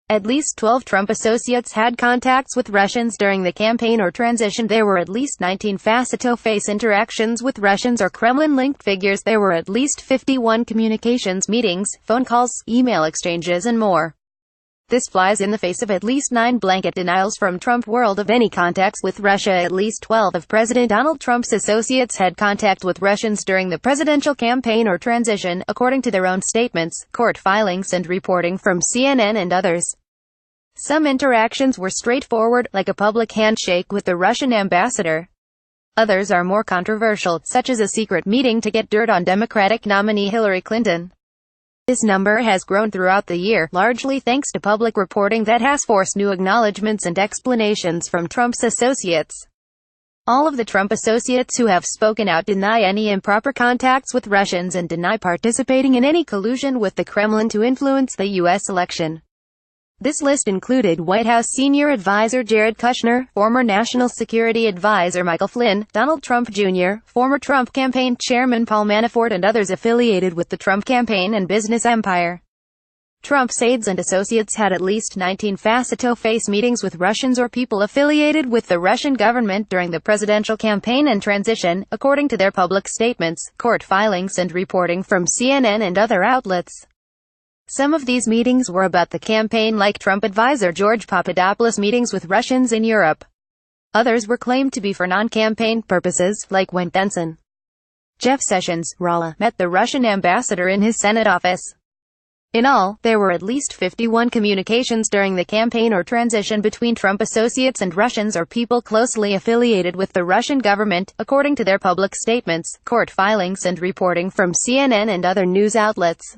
At least 12 Trump associates had contacts with Russians during the campaign or transition. There were at least 19 face-to-face interactions with Russians or Kremlin-linked figures. There were at least 51 communications, meetings, phone calls, email exchanges, and more. This flies in the face of at least 9 blanket denials from Trump world of any contacts with Russia. At least 12 of President Donald Trump's associates had contact with Russians during the presidential campaign or transition, according to their own statements, court filings, and reporting from CNN and others. Some interactions were straightforward, like a public handshake with the Russian ambassador. Others are more controversial, such as a secret meeting to get dirt on Democratic nominee Hillary Clinton. This number has grown throughout the year, largely thanks to public reporting that has forced new acknowledgments and explanations from Trump's associates. All of the Trump associates who have spoken out deny any improper contacts with Russians and deny participating in any collusion with the Kremlin to influence the U.S. election. This list included White House senior advisor Jared Kushner, former National Security Advisor Michael Flynn, Donald Trump Jr., former Trump campaign chairman Paul Manafort, and others affiliated with the Trump campaign and business empire. Trump's aides and associates had at least 19 face-to-face meetings with Russians or people affiliated with the Russian government during the presidential campaign and transition, according to their public statements, court filings, and reporting from CNN and other outlets. Some of these meetings were about the campaign, like Trump advisor George Papadopoulos' meetings with Russians in Europe. Others were claimed to be for non-campaign purposes, like when Benson. Jeff Sessions, Rala, met the Russian ambassador in his Senate office. In all, there were at least 51 communications during the campaign or transition between Trump associates and Russians or people closely affiliated with the Russian government, according to their public statements, court filings, and reporting from CNN and other news outlets.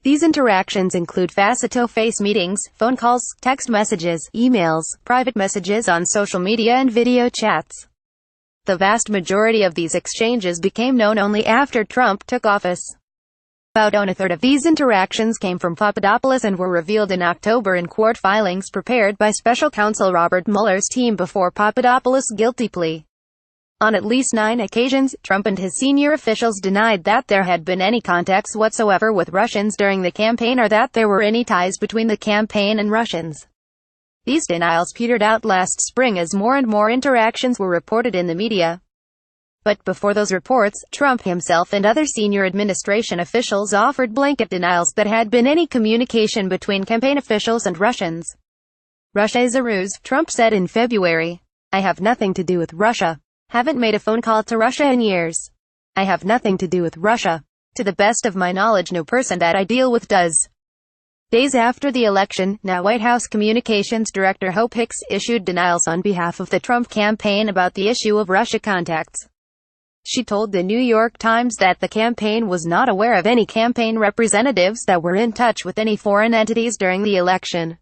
These interactions include face-to-face meetings, phone calls, text messages, emails, private messages on social media, and video chats. The vast majority of these exchanges became known only after Trump took office. About a third of these interactions came from Papadopoulos and were revealed in October in court filings prepared by special counsel Robert Mueller's team before Papadopoulos' guilty plea. On at least 9 occasions, Trump and his senior officials denied that there had been any contacts whatsoever with Russians during the campaign or that there were any ties between the campaign and Russians. These denials petered out last spring as more and more interactions were reported in the media. But before those reports, Trump himself and other senior administration officials offered blanket denials that had been any communication between campaign officials and Russians. Russia is a ruse, Trump said in February. I have nothing to do with Russia. Haven't made a phone call to Russia in years. I have nothing to do with Russia. To the best of my knowledge, no person that I deal with does. Days after the election, now White House Communications Director Hope Hicks issued denials on behalf of the Trump campaign about the issue of Russia contacts. She told the New York Times that the campaign was not aware of any campaign representatives that were in touch with any foreign entities during the election.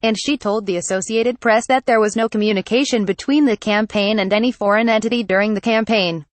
And she told the Associated Press that there was no communication between the campaign and any foreign entity during the campaign.